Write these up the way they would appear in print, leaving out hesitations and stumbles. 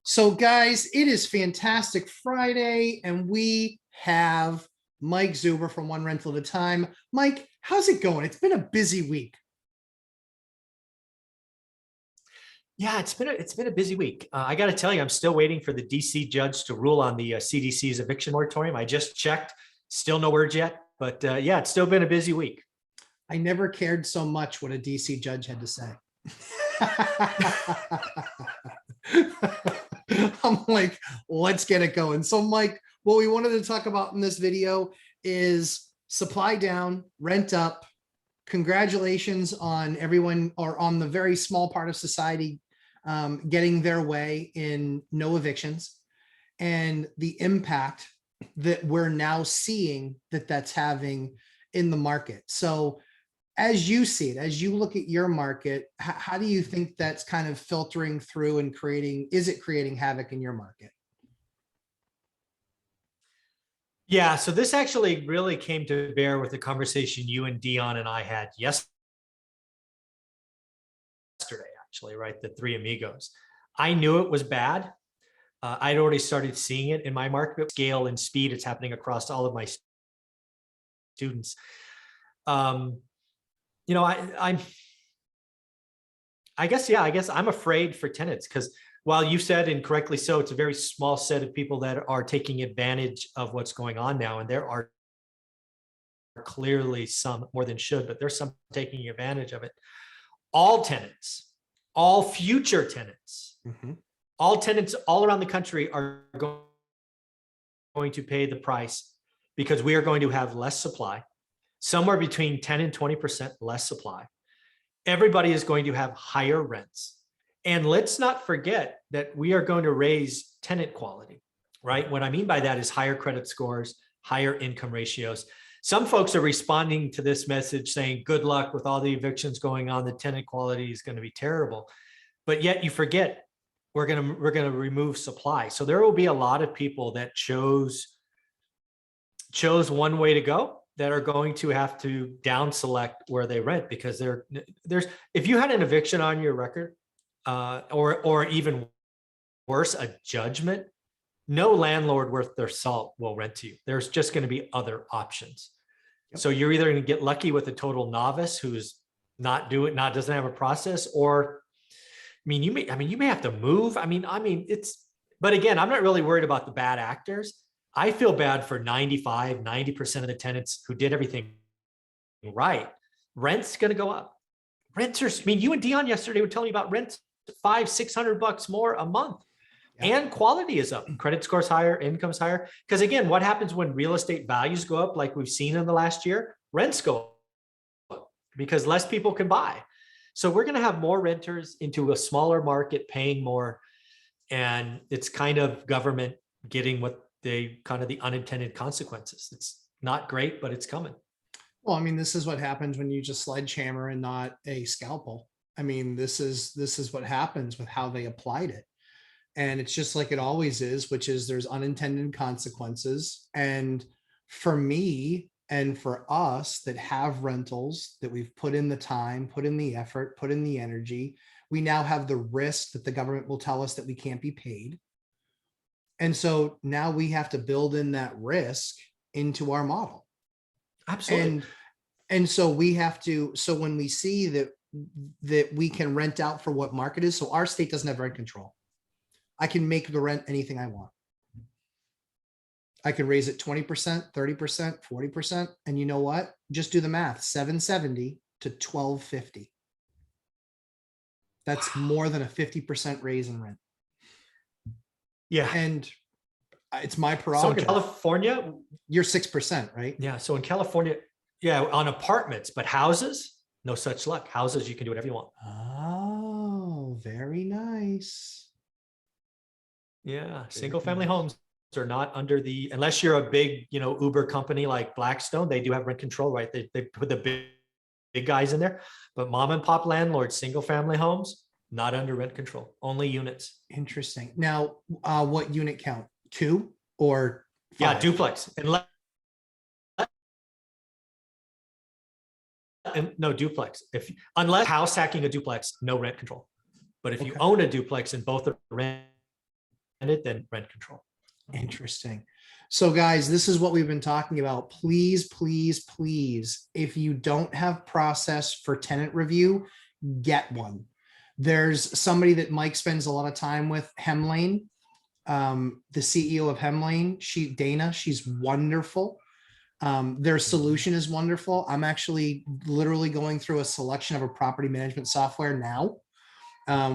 So, guys, it is Fantastic Friday, and we have Mike Zuber from One Rental at a Time. Mike, how's it going? It's been a busy week. Yeah, it's been a busy week. I got to tell you, I'm still waiting for the DC judge to rule on the CDC's eviction moratorium. I just checked, still no word yet, but yeah, it's still been a busy week. I never cared so much what a DC judge had to say. I'm like, let's get it going. So, Mike, what we wanted to talk about in this video is supply down, rent up. Congratulations on everyone, or on the very small part of society getting their way in no evictions, and the impact that we're now seeing that's having in the market. So as you see it, as you look at your market, how do you think that's kind of filtering through and is it creating havoc in your market? Yeah, so this actually really came to bear with the conversation you and Dion and I had yesterday, actually, right? The three amigos. I knew it was bad. I'd already started seeing it in my market scale and speed. It's happening across all of my students. You know, I guess I'm afraid for tenants, because while you said, and correctly so, it's a very small set of people that are taking advantage of what's going on now. And there are clearly some, more than should, but there's some taking advantage of it. All tenants, all future tenants, all tenants all around the country are going to pay the price, because we are going to have less supply, somewhere between 10 and 20% less supply. Everybody is going to have higher rents. And let's not forget that we are going to raise tenant quality, right? What I mean by that is higher credit scores, higher income ratios. Some folks are responding to this message saying, good luck with all the evictions going on, the tenant quality is going to be terrible. But yet you forget, we're going to remove supply. So there will be a lot of people that chose one way to go that are going to have to down select where they rent, because if you had an eviction on your record, or even worse, a judgment, no landlord worth their salt will rent to you. There's just going to be other options. Yep. So you're either going to get lucky with a total novice who's doesn't have a process, or you may have to move. But again, I'm not really worried about the bad actors. I feel bad for 90% of the tenants who did everything right. Rent's going to go up. Renters, you and Dion yesterday were telling me about rents, $500-600 more a month. Yeah. And quality is up. Credit scores higher, income's higher. Because again, what happens when real estate values go up, like we've seen in the last year? Rents go up because less people can buy. So we're going to have more renters into a smaller market paying more. And it's kind of government getting the unintended consequences. It's not great, but it's coming. Well, this is what happens when you just sledgehammer and not a scalpel. This is what happens with how they applied it. And it's just like it always is, which is there's unintended consequences. And for me and for us that have rentals, that we've put in the time, put in the effort, put in the energy, we now have the risk that the government will tell us that we can't be paid. And so now we have to build in that risk into our model. Absolutely. And so we have to, so when we see that we can rent out for what market is, so our state doesn't have rent control. I can make the rent anything I want. I can raise it 20%, 30%, 40%. And you know what? Just do the math, 770 to 1250. That's more than a 50% raise in rent. Yeah. And it's my prerogative. So in California, you're 6%, right? Yeah. So in California, yeah, on apartments, but houses, no such luck. Houses, you can do whatever you want. Oh, very nice. Yeah. Single family homes are not under unless you're a big, Uber company like Blackstone, they do have rent control, right? They put the big guys in there, but mom and pop landlords, single family homes, not under rent control, only units. Interesting. Now, what unit count? 2 or 5? Yeah, duplex. No, duplex. Unless house hacking a duplex, no rent control. But if you own a duplex and both are rent it, then rent control. Interesting. So guys, this is what we've been talking about. Please, please, please, if you don't have process for tenant review, get one. There's somebody that Mike spends a lot of time with, Hemlane, the CEO of Hemlane, Dana, she's wonderful. Their solution is wonderful. I'm actually literally going through a selection of a property management software now,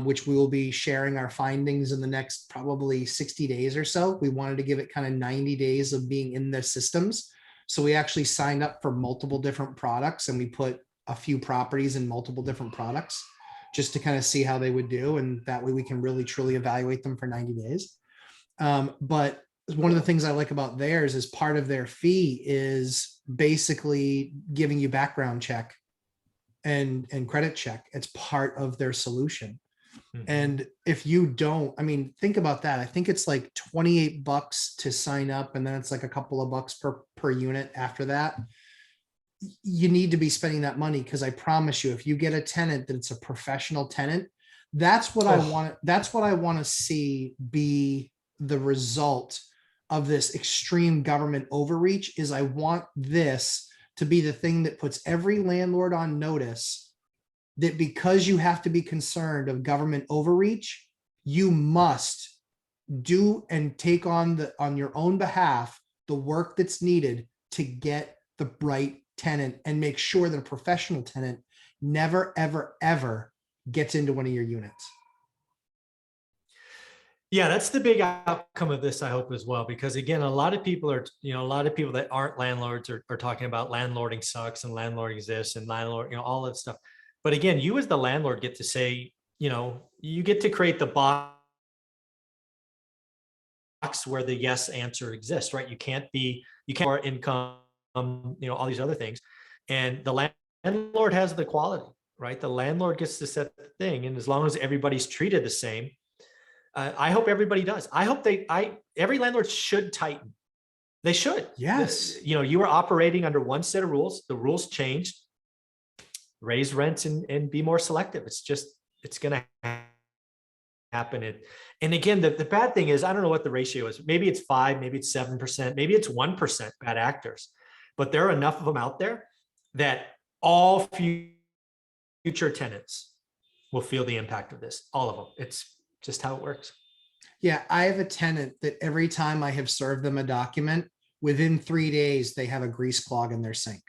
which we will be sharing our findings in the next probably 60 days or so. We wanted to give it kind of 90 days of being in their systems. So we actually signed up for multiple different products, and we put a few properties in multiple different products just to kind of see how they would do. And that way we can really truly evaluate them for 90 days. But one of the things I like about theirs is part of their fee is basically giving you background check and credit check. It's part of their solution. And if you don't, I mean, think about that. I think it's like $28 to sign up, and then it's like a couple of bucks per unit after that. You need to be spending that money, because I promise you, if you get a tenant that it's a professional tenant, that's what I want. That's what I want to see be the result of this extreme government overreach. Is I want this to be the thing that puts every landlord on notice that because you have to be concerned of government overreach, you must do and take on your own behalf the work that's needed to get the right tenant, and make sure that a professional tenant never, ever, ever gets into one of your units. Yeah, that's the big outcome of this, I hope, as well, because again, a lot of people are, a lot of people that aren't landlords are talking about landlording sucks and landlording this and landlord, all that stuff. But again, you as the landlord get to say, you get to create the box where the yes answer exists, right? You can't more income, all these other things. And the landlord has the quality, right? The landlord gets to set the thing. And as long as everybody's treated the same, I hope everybody does. I hope every landlord should tighten. They should. Yes. You were operating under one set of rules. The rules changed. Raise rents and be more selective. It's going to happen. And again, the bad thing is, I don't know what the ratio is. Maybe it's 5, maybe it's 7%, maybe it's 1% bad actors. But there are enough of them out there that all future tenants will feel the impact of this. All of them. It's just how it works. Yeah, I have a tenant that every time I have served them a document, within 3 days, they have a grease clog in their sink.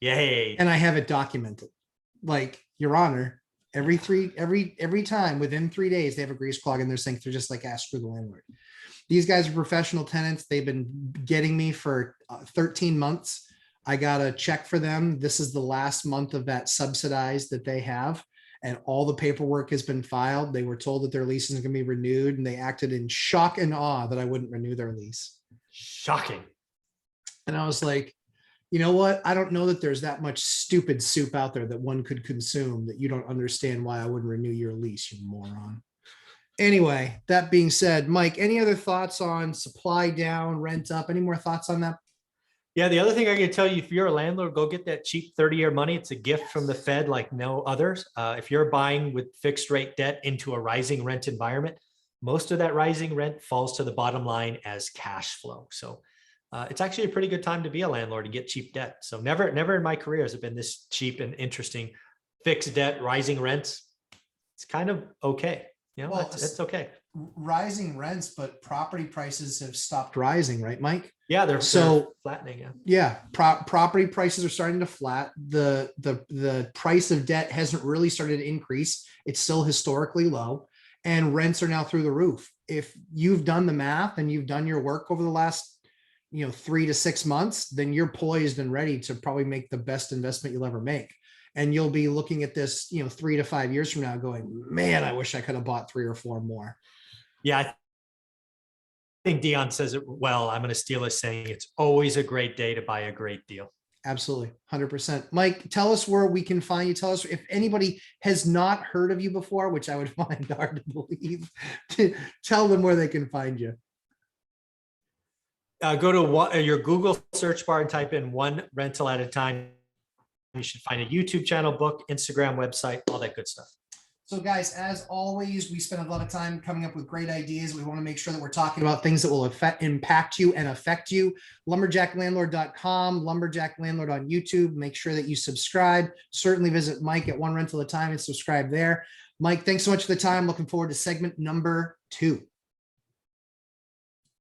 Yay. And I have it documented. Like, Your Honor, every time within 3 days, they have a grease clog in their sink. They're just like, ask for the landlord. These guys are professional tenants. They've been getting me for 13 months. I got a check for them. This is the last month of that subsidized that they have. And all the paperwork has been filed. They were told that their lease is going to be renewed, and they acted in shock and awe that I wouldn't renew their lease. Shocking. And I was like, you know what? I don't know that there's that much stupid soup out there that one could consume that you don't understand why I wouldn't renew your lease, you moron. Anyway, that being said, Mike, any other thoughts on supply down, rent up? Any more thoughts on that? Yeah, the other thing I can tell you, if you're a landlord, go get that cheap 30-year money. It's a gift from the Fed like no others. If you're buying with fixed rate debt into a rising rent environment, most of that rising rent falls to the bottom line as cash flow. So it's actually a pretty good time to be a landlord and get cheap debt. So never in my career has it been this cheap and interesting. Fixed debt, rising rents. It's kind of okay. Well, it's okay. Rising rents, but property prices have stopped rising, right, Mike? Yeah, they're flattening. Yeah, property prices are starting to flat. The price of debt hasn't really started to increase. It's still historically low, and rents are now through the roof. If you've done the math and you've done your work over the last 3 to 6 months, then you're poised and ready to probably make the best investment you'll ever make. And you'll be looking at this, 3 to 5 years from now going, man, I wish I could have bought 3 or 4 more. Yeah, I think Dion says it well. I'm going to steal his saying. It's always a great day to buy a great deal. Absolutely. 100%. Mike, tell us where we can find you. Tell us if anybody has not heard of you before, which I would find hard to believe, to tell them where they can find you. Go to your Google search bar and type in One Rental at a Time. You should find a YouTube channel, book, Instagram, website, all that good stuff. So guys, as always, we spend a lot of time coming up with great ideas. We want to make sure that we're talking about things that will impact you and affect you. Lumberjacklandlord.com, Lumberjack Landlord on YouTube. Make sure that you subscribe. Certainly visit Mike at One Rental at a Time and subscribe there. Mike, thanks so much for the time. Looking forward to segment number 2.